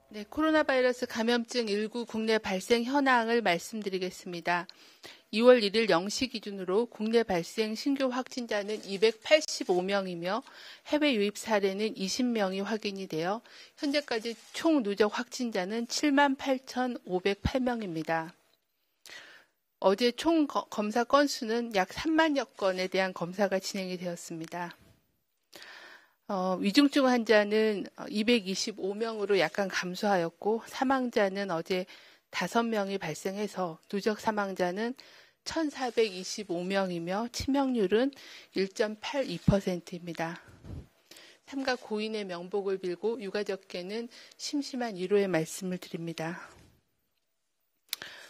네, 코로나 바이러스 감염증 19 국내 발생 현황을 말씀드리겠습니다. 2월 1일 0시 기준으로 국내 발생 신규 확진자는 285명이며 해외 유입 사례는 20명이 확인이 되어 현재까지 총 누적 확진자는 78,508명입니다. 어제 총 검사 건수는 약 3만여 건에 대한 검사가 진행이 되었습니다. 위중증 환자는 225명으로 약간 감소하였고 사망자는 어제 5명이 발생해서 누적 사망자는 1,425명이며 치명률은 1.82%입니다. 삼가 고인의 명복을 빌고 유가족께는 심심한 위로의 말씀을 드립니다.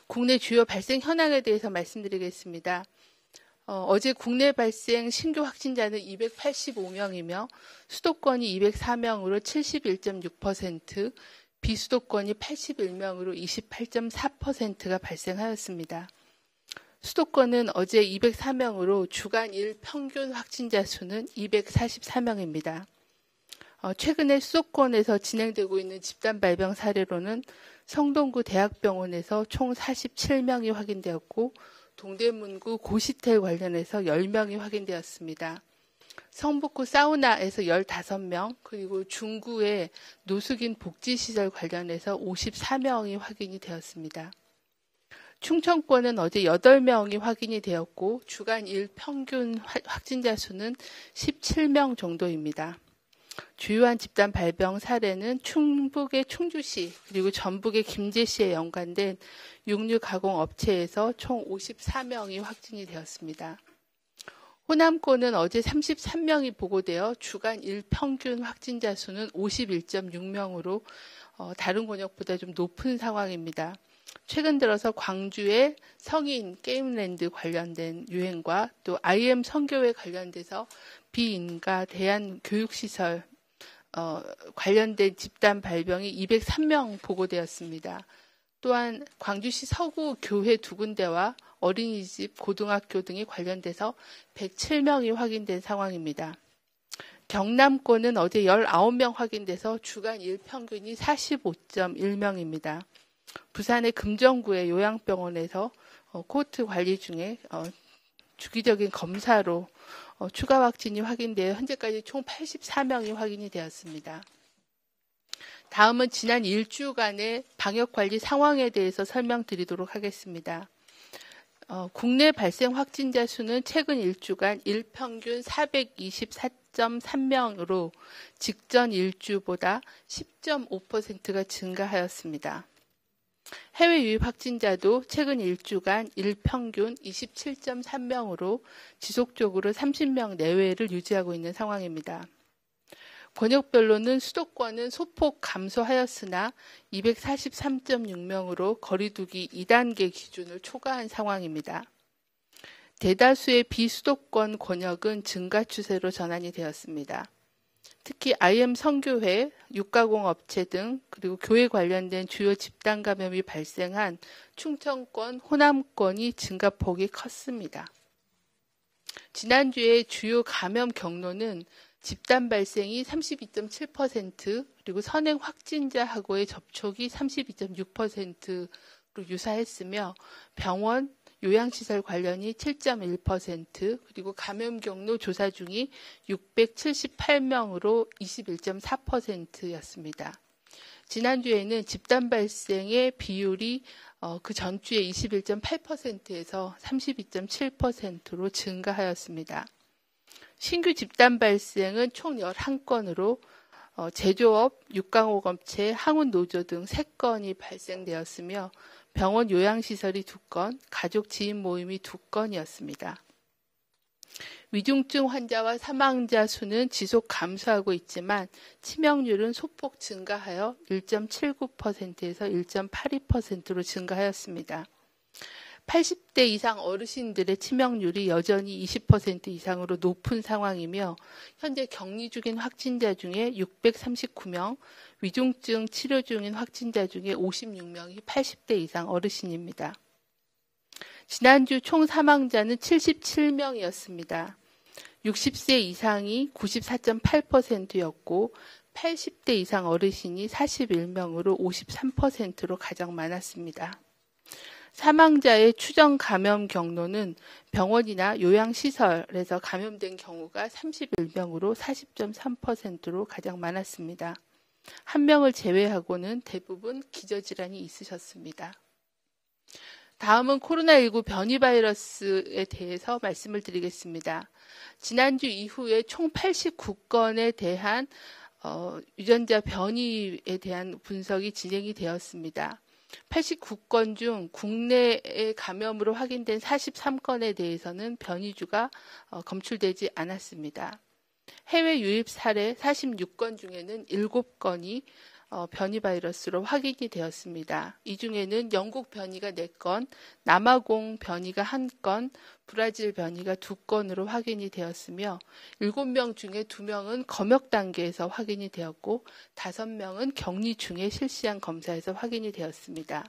국내 주요 발생 현황에 대해서 말씀드리겠습니다. 어제 국내 발생 신규 확진자는 285명이며 수도권이 204명으로 71.6%, 비수도권이 81명으로 28.4%가 발생하였습니다. 수도권은 어제 204명으로 주간 일평균 확진자 수는 244명입니다. 최근에 수도권에서 진행되고 있는 집단 발병 사례로는 성동구 대학병원에서 총 47명이 확인되었고 동대문구 고시텔 관련해서 10명이 확인되었습니다. 성북구 사우나에서 15명, 그리고 중구의 노숙인 복지시설 관련해서 54명이 확인이 되었습니다. 충청권은 어제 8명이 확인이 되었고 주간 일평균 확진자 수는 17명 정도입니다. 주요한 집단 발병 사례는 충북의 충주시 그리고 전북의 김제시에 연관된 육류 가공 업체에서 총 54명이 확진이 되었습니다. 호남권은 어제 33명이 보고되어 주간 일평균 확진자 수는 51.6명으로 다른 권역보다 좀 높은 상황입니다. 최근 들어서 광주의 성인 게임랜드 관련된 유행과 또 IM 선교회 관련돼서 비인가 대한교육시설 관련된 집단 발병이 203명 보고되었습니다. 또한 광주시 서구 교회 2군데와 어린이집, 고등학교 등이 관련돼서 107명이 확인된 상황입니다. 경남권은 어제 19명 확인돼서 주간 일평균이 45.1명입니다. 부산의 금정구의 요양병원에서 코호트 관리 중에 주기적인 검사로 추가 확진이 확인되어 현재까지 총 84명이 확인이 되었습니다. 다음은 지난 일주간의 방역관리 상황에 대해서 설명드리도록 하겠습니다. 국내 발생 확진자 수는 최근 일주간 일평균 424.3명으로 직전 일주보다 10.5%가 증가하였습니다. 해외 유입 확진자도 최근 일주간 일평균 27.3명으로 지속적으로 30명 내외를 유지하고 있는 상황입니다. 권역별로는 수도권은 소폭 감소하였으나 243.6명으로 거리두기 2단계 기준을 초과한 상황입니다. 대다수의 비수도권 권역은 증가 추세로 전환이 되었습니다. 특히 IM 선교회, 육가공업체 등 그리고 교회 관련된 주요 집단 감염이 발생한 충청권, 호남권이 증가폭이 컸습니다. 지난주에 주요 감염 경로는 집단 발생이 32.7%, 그리고 선행 확진자하고의 접촉이 32.6%로 유사했으며 병원, 요양시설 관련이 7.1%, 그리고 감염 경로 조사 중이 678명으로 21.4%였습니다. 지난주에는 집단 발생의 비율이 그 전주에 21.8%에서 32.7%로 증가하였습니다. 신규 집단 발생은 총 11건으로 제조업, 육강업체, 항운노조 등 3건이 발생되었으며 병원 요양시설이 2건, 가족 지인 모임이 2건이었습니다. 위중증 환자와 사망자 수는 지속 감소하고 있지만 치명률은 소폭 증가하여 1.79%에서 1.82%로 증가하였습니다. 80대 이상 어르신들의 치명률이 여전히 20% 이상으로 높은 상황이며 현재 격리 중인 확진자 중에 639명, 위중증 치료 중인 확진자 중에 56명이 80대 이상 어르신입니다. 지난주 총 사망자는 77명이었습니다. 60세 이상이 94.8%였고 80대 이상 어르신이 41명으로 53%로 가장 많았습니다. 사망자의 추정 감염 경로는 병원이나 요양시설에서 감염된 경우가 31명으로 40.3%로 가장 많았습니다. 한 명을 제외하고는 대부분 기저질환이 있으셨습니다. 다음은 코로나19 변이 바이러스에 대해서 말씀을 드리겠습니다. 지난주 이후에 총 89건에 대한 유전자 변이에 대한 분석이 진행이 되었습니다. 89건 중 국내의 감염으로 확인된 43건에 대해서는 변이주가 검출되지 않았습니다. 해외 유입 사례 46건 중에는 7건이 변이 바이러스로 확인이 되었습니다. 이 중에는 영국 변이가 4건, 남아공 변이가 1건, 브라질 변이가 2건으로 확인이 되었으며 7명 중에 2명은 검역 단계에서 확인이 되었고 5명은 격리 중에 실시한 검사에서 확인이 되었습니다.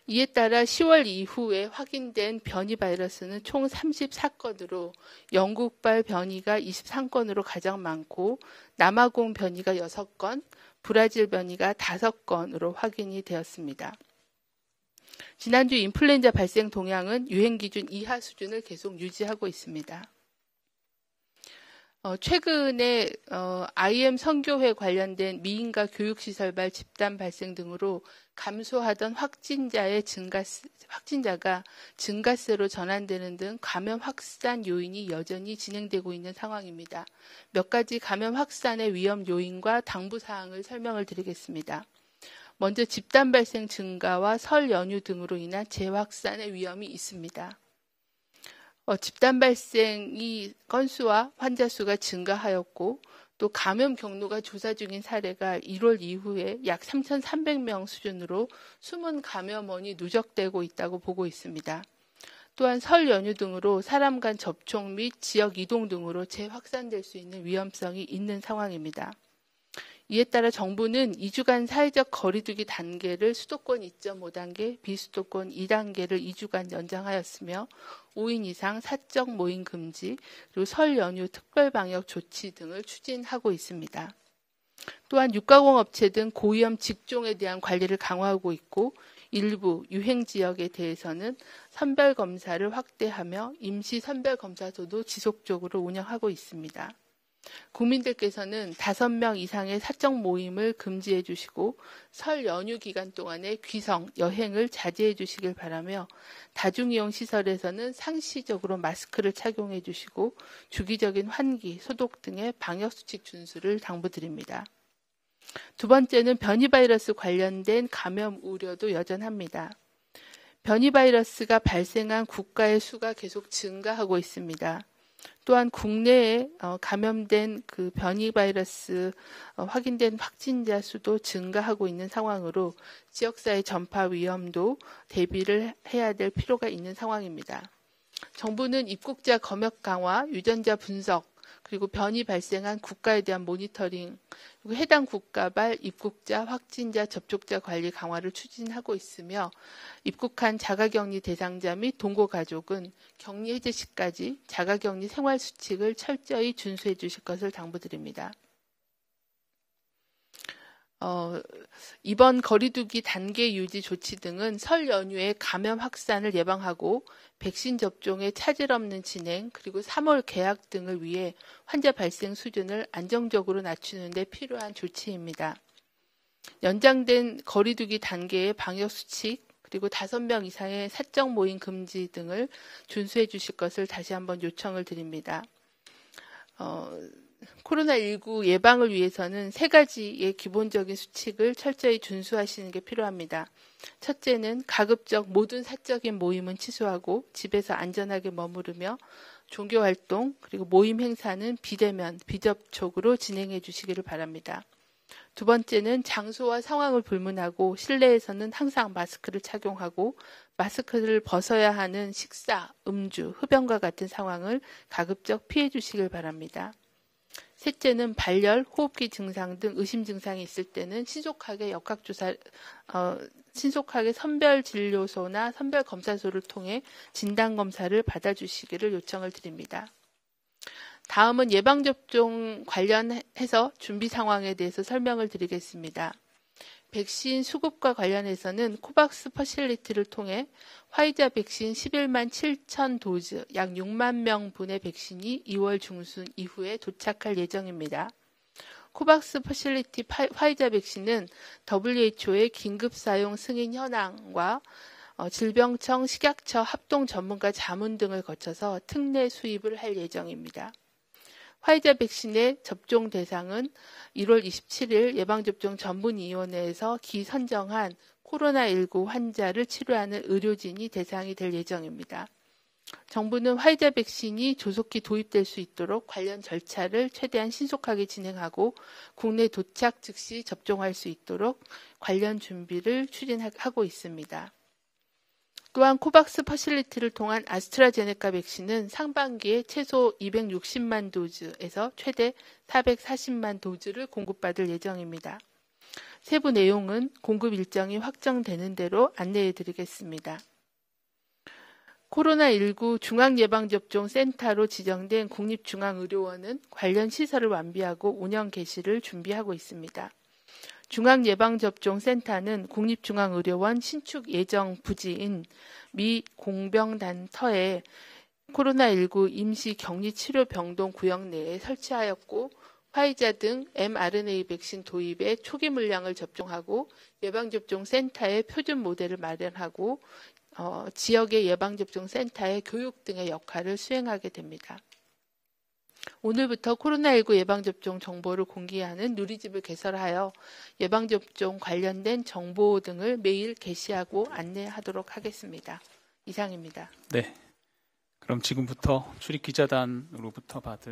이에 따라 10월 이후에 확인된 변이 바이러스는 총 34건으로 영국발 변이가 23건으로 가장 많고 남아공 변이가 6건, 브라질 변이가 5건으로 확인이 되었습니다. 지난주 인플루엔자 발생 동향은 유행 기준 이하 수준을 계속 유지하고 있습니다. 최근에 IM 선교회 관련된 미인과 교육시설발 집단 발생 등으로 감소하던 확진자가 증가세로 전환되는 등 감염 확산 요인이 여전히 진행되고 있는 상황입니다. 몇 가지 감염 확산의 위험 요인과 당부사항을 설명을 드리겠습니다. 먼저 집단 발생 증가와 설 연휴 등으로 인한 재확산의 위험이 있습니다. 집단 발생이 건수와 환자 수가 증가하였고 또 감염 경로가 조사 중인 사례가 1월 이후에 약 3,300명 수준으로 숨은 감염원이 누적되고 있다고 보고 있습니다. 또한 설 연휴 등으로 사람 간 접촉 및 지역 이동 등으로 재확산될 수 있는 위험성이 있는 상황입니다. 이에 따라 정부는 2주간 사회적 거리두기 단계를 수도권 2.5단계, 비수도권 2단계를 2주간 연장하였으며 5인 이상 사적 모임 금지, 그리고 설 연휴 특별방역 조치 등을 추진하고 있습니다. 또한 육가공업체 등 고위험 직종에 대한 관리를 강화하고 있고 일부 유행 지역에 대해서는 선별검사를 확대하며 임시 선별검사소도 지속적으로 운영하고 있습니다. 국민들께서는 5명 이상의 사적 모임을 금지해 주시고 설 연휴 기간 동안에 귀성, 여행을 자제해 주시길 바라며 다중이용 시설에서는 상시적으로 마스크를 착용해 주시고 주기적인 환기, 소독 등의 방역수칙 준수를 당부드립니다. 두 번째는 변이 바이러스 관련된 감염 우려도 여전합니다. 변이 바이러스가 발생한 국가의 수가 계속 증가하고 있습니다. 또한 국내에 감염된 그 변이 바이러스 확인된 확진자 수도 증가하고 있는 상황으로 지역사회 전파 위험도 대비를 해야 될 필요가 있는 상황입니다. 정부는 입국자 검역 강화, 유전자 분석, 그리고 변이 발생한 국가에 대한 모니터링, 그리고 해당 국가발 입국자, 확진자, 접촉자 관리 강화를 추진하고 있으며 입국한 자가격리 대상자 및 동거가족은 격리 해제 시까지 자가격리 생활수칙을 철저히 준수해 주실 것을 당부드립니다. 이번 거리두기 단계 유지 조치 등은 설 연휴에 감염 확산을 예방하고 백신 접종의 차질 없는 진행, 그리고 3월 개학 등을 위해 환자 발생 수준을 안정적으로 낮추는 데 필요한 조치입니다. 연장된 거리두기 단계의 방역수칙, 그리고 5명 이상의 사적 모임 금지 등을 준수해 주실 것을 다시 한번 요청을 드립니다. 코로나19 예방을 위해서는 3가지의 기본적인 수칙을 철저히 준수하시는 게 필요합니다. 첫째는 가급적 모든 사적인 모임은 취소하고 집에서 안전하게 머무르며 종교활동 그리고 모임 행사는 비대면, 비접촉으로 진행해 주시기를 바랍니다. 두 번째는 장소와 상황을 불문하고 실내에서는 항상 마스크를 착용하고 마스크를 벗어야 하는 식사, 음주, 흡연과 같은 상황을 가급적 피해 주시길 바랍니다. 셋째는 발열, 호흡기 증상 등 의심 증상이 있을 때는 신속하게 신속하게 선별진료소나 선별검사소를 통해 진단검사를 받아주시기를 요청을 드립니다. 다음은 예방접종 관련해서 준비 상황에 대해서 설명을 드리겠습니다. 백신 수급과 관련해서는 코박스 퍼실리티를 통해 화이자 백신 11만 7천 도즈, 약 6만 명분의 백신이 2월 중순 이후에 도착할 예정입니다. 코박스 퍼실리티 화이자 백신은 WHO의 긴급사용 승인 현황과 질병청, 식약처 합동 전문가 자문 등을 거쳐서 특례 수입을 할 예정입니다. 화이자 백신의 접종 대상은 1월 27일 예방접종 전문위원회에서 기선정한 코로나19 환자를 치료하는 의료진이 대상이 될 예정입니다. 정부는 화이자 백신이 조속히 도입될 수 있도록 관련 절차를 최대한 신속하게 진행하고 국내 도착 즉시 접종할 수 있도록 관련 준비를 추진하고 있습니다. 또한 코박스 퍼실리티를 통한 아스트라제네카 백신은 상반기에 최소 260만 도즈에서 최대 440만 도즈를 공급받을 예정입니다. 세부 내용은 공급 일정이 확정되는 대로 안내해 드리겠습니다. 코로나19 중앙예방접종센터로 지정된 국립중앙의료원은 관련 시설을 완비하고 운영 개시를 준비하고 있습니다. 중앙예방접종센터는 국립중앙의료원 신축 예정 부지인 미 공병단터에 코로나19 임시격리치료병동 구역 내에 설치하였고 화이자 등 mRNA 백신 도입에 초기 물량을 접종하고 예방접종센터의 표준 모델을 마련하고 지역의 예방접종센터의 교육 등의 역할을 수행하게 됩니다. 오늘부터 코로나19 예방접종 정보를 공개하는 누리집을 개설하여 예방접종 관련된 정보 등을 매일 게시하고 안내하도록 하겠습니다. 이상입니다. 네, 그럼 지금부터 출입기자단으로부터 받을